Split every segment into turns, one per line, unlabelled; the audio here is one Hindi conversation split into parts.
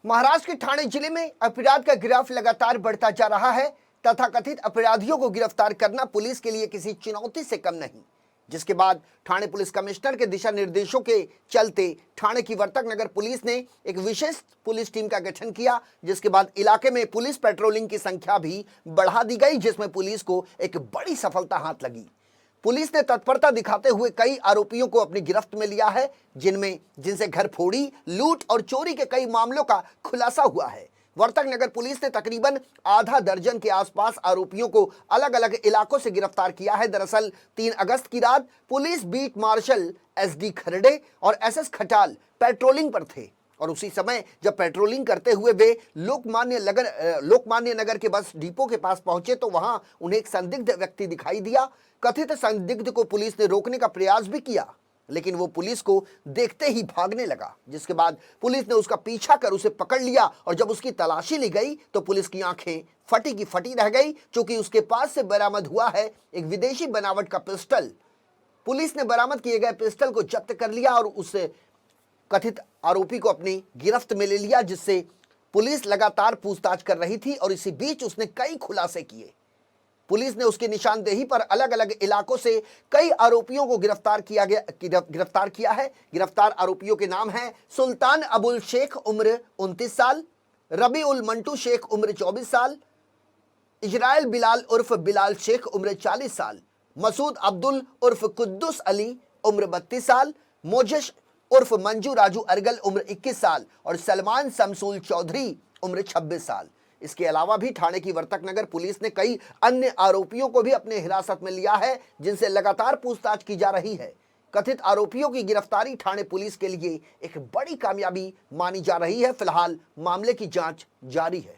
महाराष्ट्र के ठाणे जिले में अपराध का ग्राफ लगातार बढ़ता जा रहा है तथा कथित अपराधियों को गिरफ्तार करना पुलिस के लिए किसी चुनौती से कम नहीं। जिसके बाद ठाणे पुलिस कमिश्नर के दिशा निर्देशों के चलते ठाणे की वर्तक नगर पुलिस ने एक विशेष पुलिस टीम का गठन किया, जिसके बाद इलाके में पुलिस पेट्रोलिंग की संख्या भी बढ़ा दी गई, जिसमें पुलिस को एक बड़ी सफलता हाथ लगी। पुलिस ने तत्परता दिखाते हुए कई आरोपियों को अपनी गिरफ्त में लिया है, जिनसे घर फोड़ी, लूट और चोरी के कई मामलों का खुलासा हुआ है। वर्तक नगर पुलिस ने तकरीबन आधा दर्जन के आसपास आरोपियों को अलग अलग इलाकों से गिरफ्तार किया है। दरअसल 3 अगस्त की रात police beat marshal SD Kharade और SS खटाल पेट्रोलिंग पर थे और उसी समय जब पेट्रोलिंग करते हुए वे लोकमान्य नगर के बस डिपो के पास पहुंचे तो वहां उन्हें एक संदिग्ध व्यक्ति दिखाई दिया। कथित संदिग्ध को पुलिस ने रोकने का प्रयास भी किया, लेकिन वो पुलिस को देखते ही भागने लगा, जिसके बाद पुलिस ने उसका पीछा कर उसे पकड़ लिया और जब उसकी तलाशी ली गई तो पुलिस की आंखें फटी की फटी रह गई, क्योंकि उसके पास से बरामद हुआ है एक विदेशी बनावट का पिस्टल। पुलिस ने बरामद किए गए पिस्टल को जब्त कर लिया और उस कथित आरोपी को अपनी गिरफ्त में ले लिया, जिससे पुलिस लगातार पूछताछ कर रही थी और इसी बीच उसने कई खुलासे किए। पुलिस ने उसकी निशानदेही पर अलग अलग इलाकों से कई आरोपियों को गिरफ्तार किया है। गिरफ्तार आरोपियों के नाम हैं सुल्तान अबुल शेख उम्र 29 साल, रबी उल मंटू शेख उम्र 24 साल, इजराइल बिलाल उर्फ बिलाल शेख उम्र 40 साल, मसूद अब्दुल उर्फ कुद्दुस अली उम्र 32 साल, मोजिश उर्फ मंजू राजू अरगल उम्र 21 साल और सलमान शमसूल चौधरी उम्र 26 साल। इसके अलावा भी ठाणे की वर्तक नगर पुलिस ने कई अन्य आरोपियों को भी अपने हिरासत में लिया है, जिनसे लगातार पूछताछ की जा रही है। कथित आरोपियों की गिरफ्तारी ठाणे पुलिस के लिए एक बड़ी कामयाबी मानी जा रही है। फिलहाल मामले की जांच जारी है।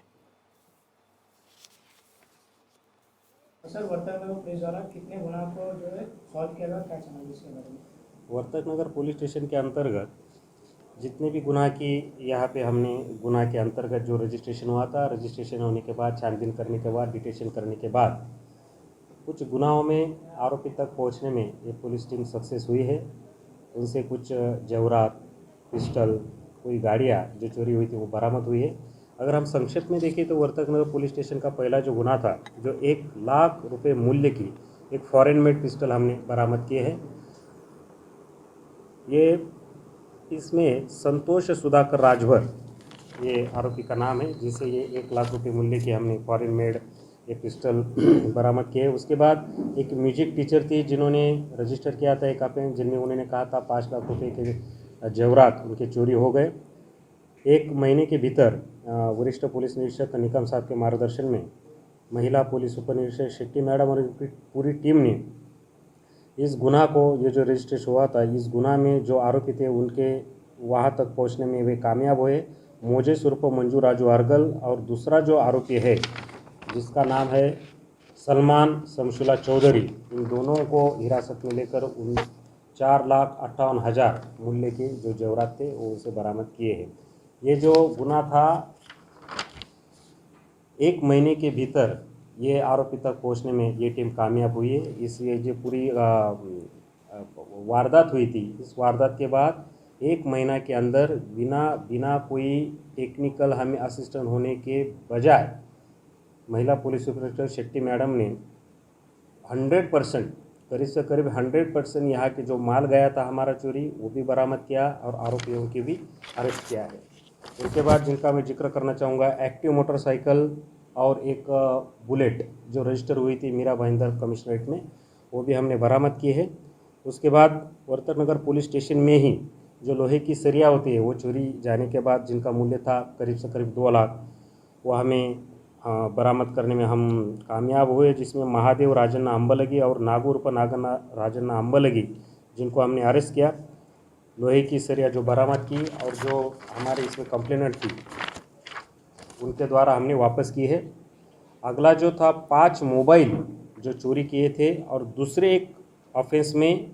सर, वर्तक नगर पुलिस द्वारा कितने गुना को जो है सॉल्व किया गया, क्या समझ इसके बारे में?
वर्तक नगर पुलिस स्टेशन के अंतर्गत जितने भी गुनाह की यहाँ पे हमने गुनाह के अंतर्गत जो रजिस्ट्रेशन हुआ था, रजिस्ट्रेशन होने के बाद छानबीन करने के बाद डिटेक्शन करने के बाद कुछ गुनाहों में आरोपी तक पहुँचने में ये पुलिस टीम सक्सेस हुई है। उनसे कुछ जेवरात, पिस्टल, कोई गाड़ियाँ जो चोरी हुई थी वो बरामद हुई है। अगर हम संक्षिप्त में देखें तो वर्तक नगर पुलिस स्टेशन का पहला जो गुनाह था, जो 1 लाख रुपये मूल्य की एक फॉरेन मेड पिस्टल हमने बरामद किए हैं। ये इसमें संतोष सुधाकर राजभर ये आरोपी का नाम है, जिसे ये 1 लाख रुपये मूल्य की हमने फॉरेन मेड एक पिस्टल बरामद किए। उसके बाद एक म्यूजिक टीचर थी जिन्होंने रजिस्टर किया था एक अपने, जिनमें उन्होंने कहा था 5 लाख रुपये के जेवरात उनके चोरी हो गए। 1 महीने के भीतर वरिष्ठ पुलिस निरीक्षक निकम साहब के मार्गदर्शन में महिला पुलिस उप निरीक्षक शेट्टी मैडम और पूरी टीम ने इस गुनाह को, ये जो रजिस्ट्रेशन हुआ था, इस गुनाह में जो आरोपी थे उनके वहाँ तक पहुँचने में वे कामयाब हुए। मोजेस उर्फ मंजू राजू अरगल और दूसरा जो आरोपी है जिसका नाम है सलमान शमसुल्ला चौधरी, इन दोनों को हिरासत में लेकर उन 4,58,000 मूल्य के जो जेवरात थे वो उसे बरामद किए हैं। ये जो गुनाह था 1 महीने के भीतर ये आरोपी तक पहुंचने में ये टीम कामयाब हुई है। इसलिए जो पूरी वारदात हुई थी, इस वारदात के बाद 1 महीना के अंदर बिना कोई टेक्निकल हमें असिस्टेंट होने के बजाय महिला पुलिस सुपरिटेंडेंट शेट्टी मैडम ने 100% करीब से करीब 100% यहाँ के जो माल गया था हमारा चोरी, वो भी बरामद किया और आरोपियों की भी अरेस्ट किया है। उसके बाद जिनका मैं जिक्र करना चाहूँगा, एक्टिव मोटरसाइकिल और एक बुलेट जो रजिस्टर हुई थी मीरा भाईंदर कमिश्नरेट में, वो भी हमने बरामद की है। उसके बाद वर्तक नगर पुलिस स्टेशन में ही जो लोहे की सरिया होती है वो चोरी जाने के बाद जिनका मूल्य था करीब से करीब 2 लाख, वो हमें बरामद करने में हम कामयाब हुए, जिसमें महादेव राजन्ना अंबलगी और नागूर पर नागन्ना राजन्ना अंबलगी, जिनको हमने अरेस्ट किया। लोहे की सरिया जो बरामद की और जो हमारे इसमें कंप्लेनेंट थी उनके द्वारा हमने वापस की है। अगला जो था 5 मोबाइल जो चोरी किए थे और दूसरे एक ऑफेंस में